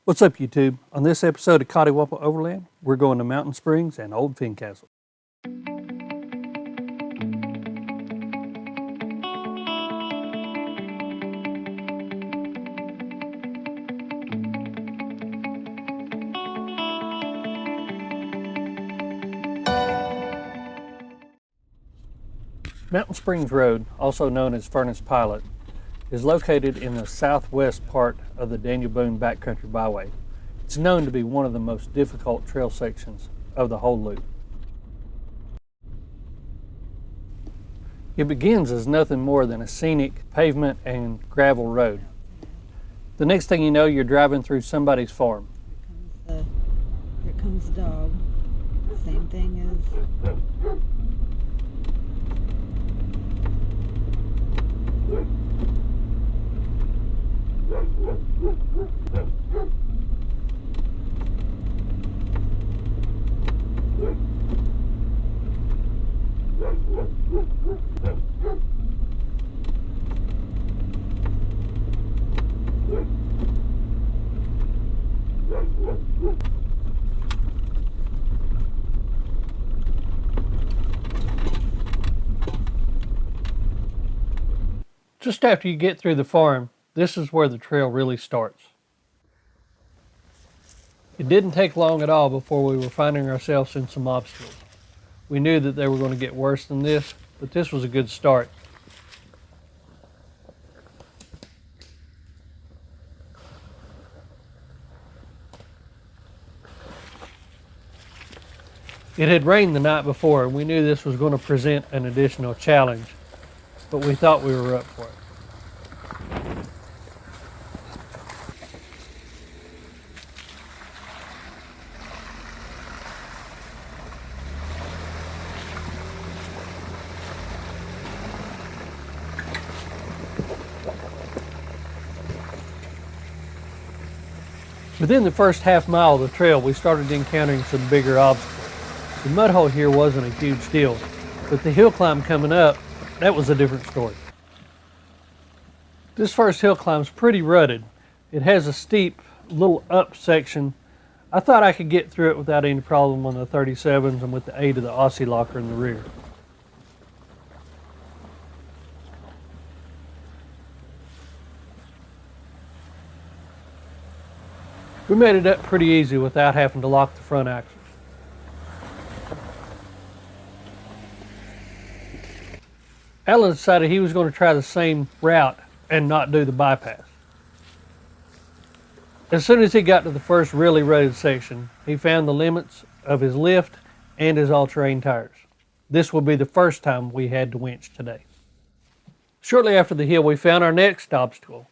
What's up, YouTube? On this episode of Coddiwomple Overland, we're going to Mountain Springs and Old Fincastle. Mountain Springs Road, also known as Furnace Pilot, is located in the southwest part of the Daniel Boone Backcountry Byway. It's known to be one of the most difficult trail sections of the whole loop. It begins as nothing more than a scenic pavement and gravel road. The next thing you know, you're driving through somebody's farm. Here comes the dog. Same thing as Just after you get through the farm, this is where the trail really starts. It didn't take long at all before we were finding ourselves in some obstacles. We knew that they were going to get worse than this, but this was a good start. It had rained the night before, and we knew this was going to present an additional challenge, but we thought we were up for it. Within the first half mile of the trail, we started encountering some bigger obstacles. The mud hole here wasn't a huge deal, but the hill climb coming up, that was a different story. This first hill climb's pretty rutted. It has a steep little up section. I thought I could get through it without any problem on the 37s and with the aid of the Aussie locker in the rear. We made it up pretty easy without having to lock the front axles. Alan decided he was going to try the same route and not do the bypass. As soon as he got to the first really rutted section, he found the limits of his lift and his all-terrain tires. This will be the first time we had to winch today. Shortly after the hill, we found our next obstacle.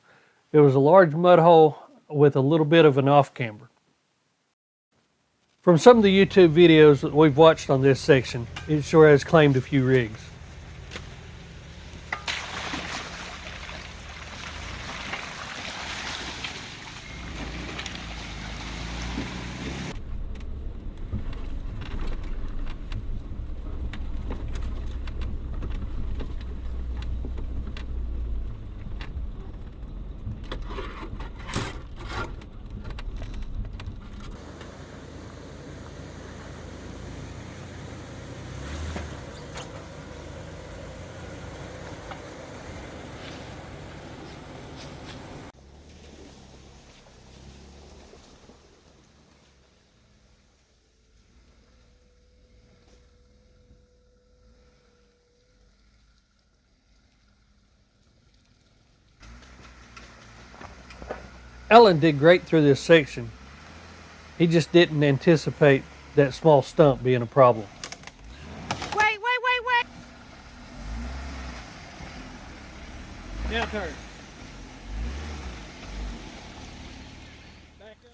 It was a large mud hole with a little bit of an off-camber. From some of the YouTube videos that we've watched on this section, it sure has claimed a few rigs. Alan did great through this section. He just didn't anticipate that small stump being a problem. wait. Now turn. Back up.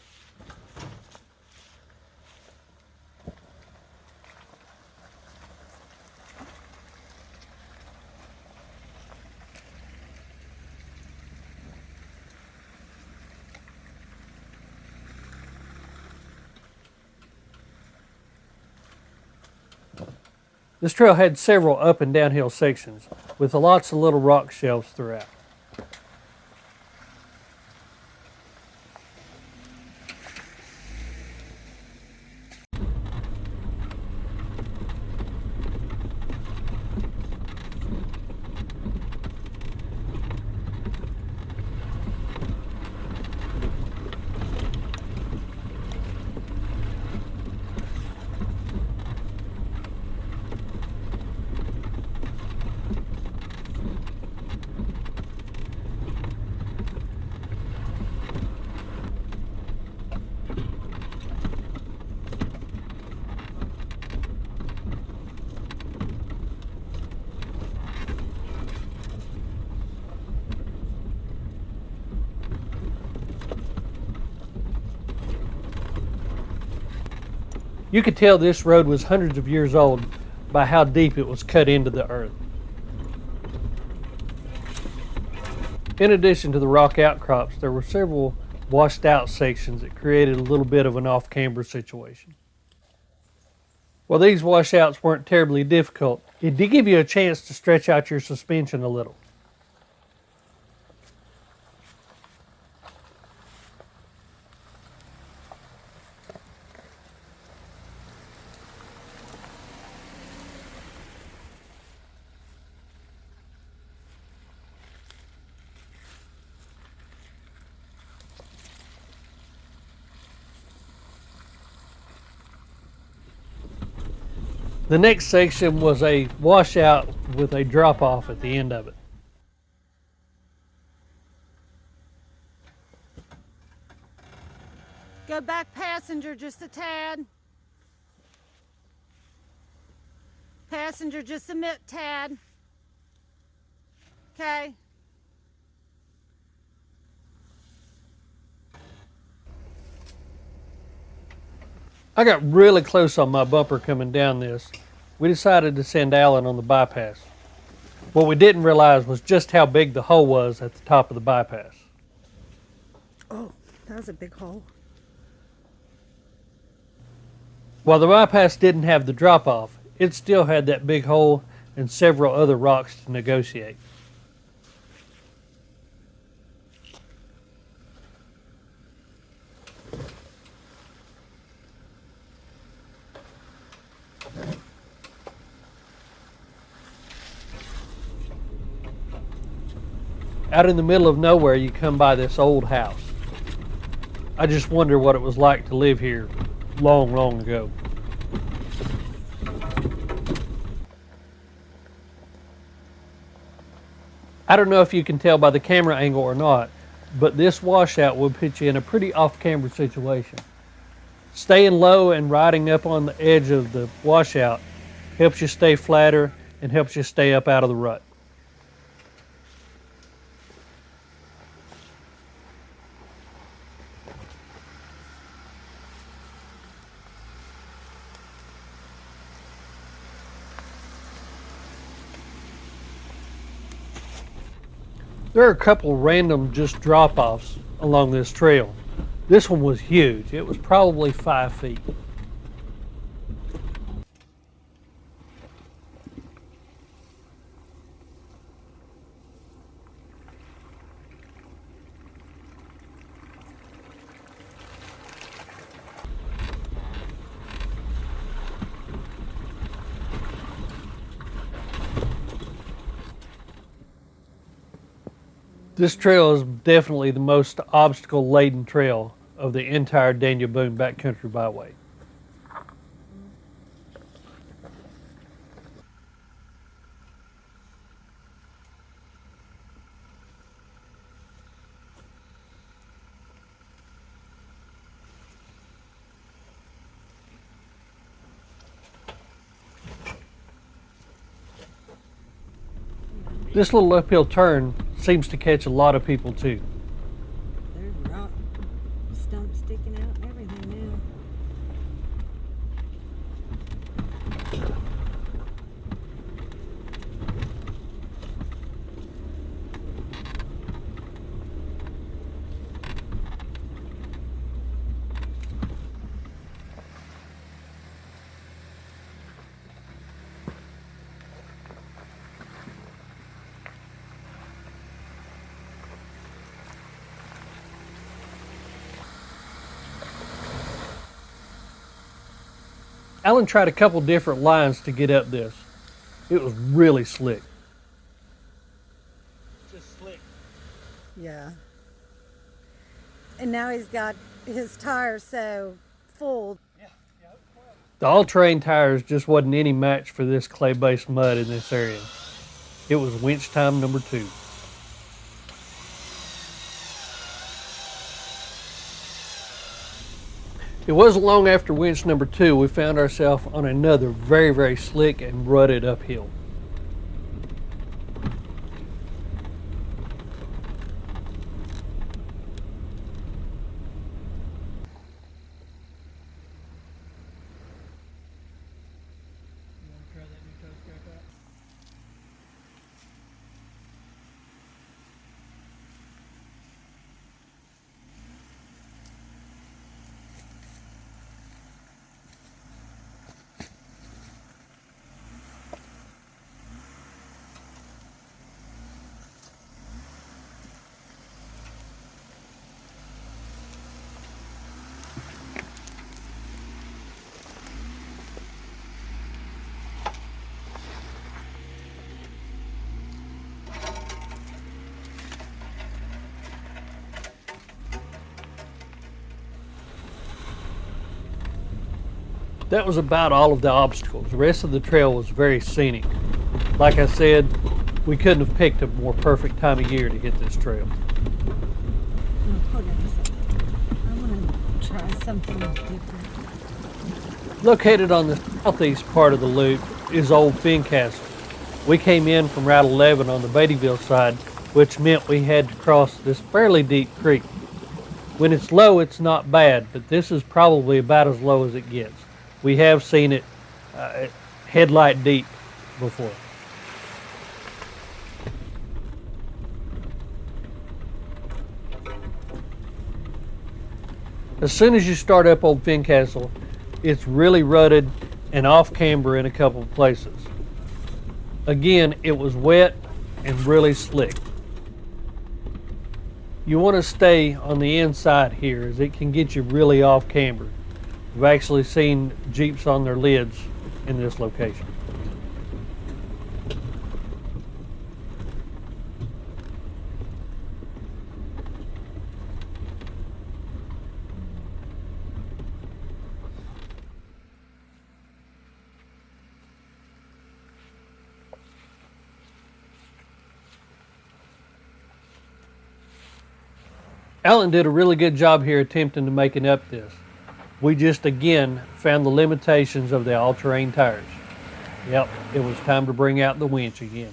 This trail had several up and downhill sections with lots of little rock shelves throughout. You could tell this road was hundreds of years old by how deep it was cut into the earth. In addition to the rock outcrops, there were several washed out sections that created a little bit of an off-camber situation. While these washouts weren't terribly difficult, it did give you a chance to stretch out your suspension a little. The next section was a washout with a drop off at the end of it. Go back passenger just a tad. Passenger just a tad. Okay. I got really close on my bumper coming down this. We decided to send Alan on the bypass. What we didn't realize was just how big the hole was at the top of the bypass. Oh, that was a big hole. While the bypass didn't have the drop off, it still had that big hole and several other rocks to negotiate. Out in the middle of nowhere, you come by this old house. I just wonder what it was like to live here long, long ago. I don't know if you can tell by the camera angle or not, but this washout will put you in a pretty off-camber situation. Staying low and riding up on the edge of the washout helps you stay flatter and helps you stay up out of the rut. There are a couple random just drop-offs along this trail. This one was huge. It was probably 5 feet. This trail is definitely the most obstacle-laden trail of the entire Daniel Boone Backcountry Byway. This little uphill turn seems to catch a lot of people too. There's rock stumps sticking out and everything now. Alan tried a couple different lines to get up this. It was really slick. Just slick. Yeah. And now he's got his tires so full. The all-terrain tires just wasn't any match for this clay-based mud in this area. It was winch time number 2. It wasn't long after winch number 2 we found ourselves on another very, very slick and rutted uphill. That was about all of the obstacles. The rest of the trail was very scenic. Like I said, we couldn't have picked a more perfect time of year to hit this trail. Hold on a second. I want to try something different. Located on the southeast part of the loop is Old Fincastle. We came in from Route 11 on the Beattyville side, which meant we had to cross this fairly deep creek. When it's low, it's not bad, but this is probably about as low as it gets. We have seen it headlight deep before. As soon as you start up Old Fincastle, it's really rutted and off camber in a couple of places. Again, it was wet and really slick. You want to stay on the inside here as it can get you really off camber. We've actually seen Jeeps on their lids in this location. Alan did a really good job here attempting to making up this. We just again found the limitations of the all-terrain tires. Yep, it was time to bring out the winch again.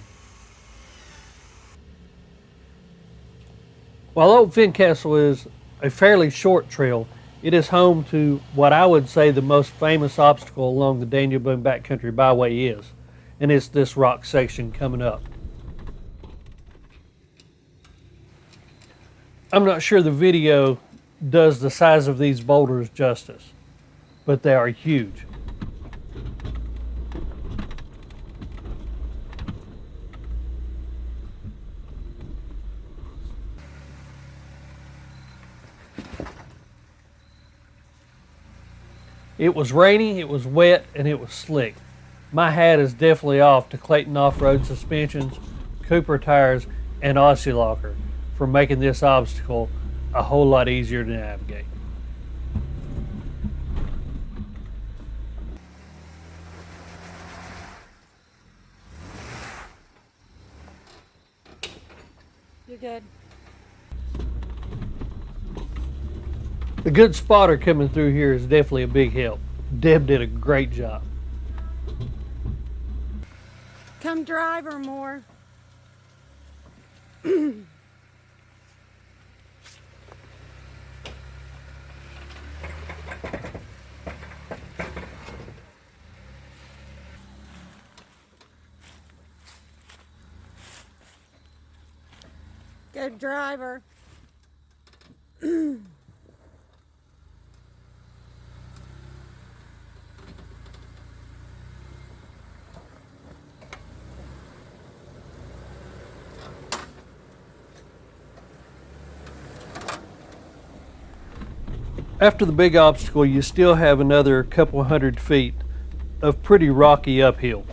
While Old Fincastle is a fairly short trail, it is home to what I would say the most famous obstacle along the Daniel Boone Backcountry Byway is, and it's this rock section coming up. I'm not sure the video does the size of these boulders justice, but they are huge. It was rainy, it was wet, and it was slick. My hat is definitely off to Clayton Off-Road Suspensions, Cooper Tires, and Aussie Locker for making this obstacle a whole lot easier to navigate. You're good. A good spotter coming through here is definitely a big help. Deb did a great job. Come drive her more. Good driver. After the big obstacle, you still have another couple hundred feet of pretty rocky uphill.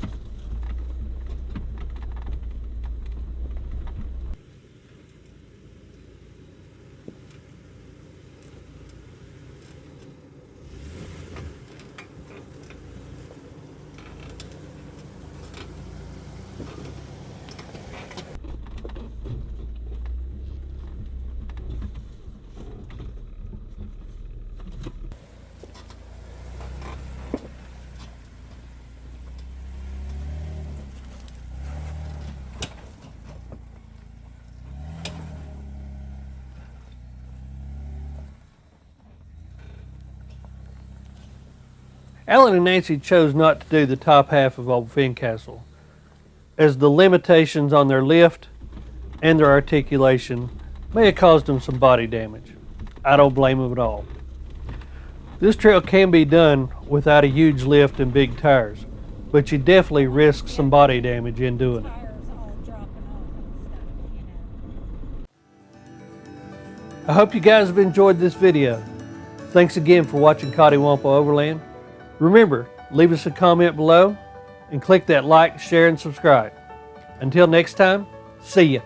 Alan and Nancy chose not to do the top half of Old Fincastle, as the limitations on their lift and their articulation may have caused them some body damage. I don't blame them at all. This trail can be done without a huge lift and big tires, but you definitely risk some body damage in doing it. I hope you guys have enjoyed this video. Thanks again for watching Coddiwomple Overland. Remember, leave us a comment below and click that like, share, and subscribe. Until next time, see ya.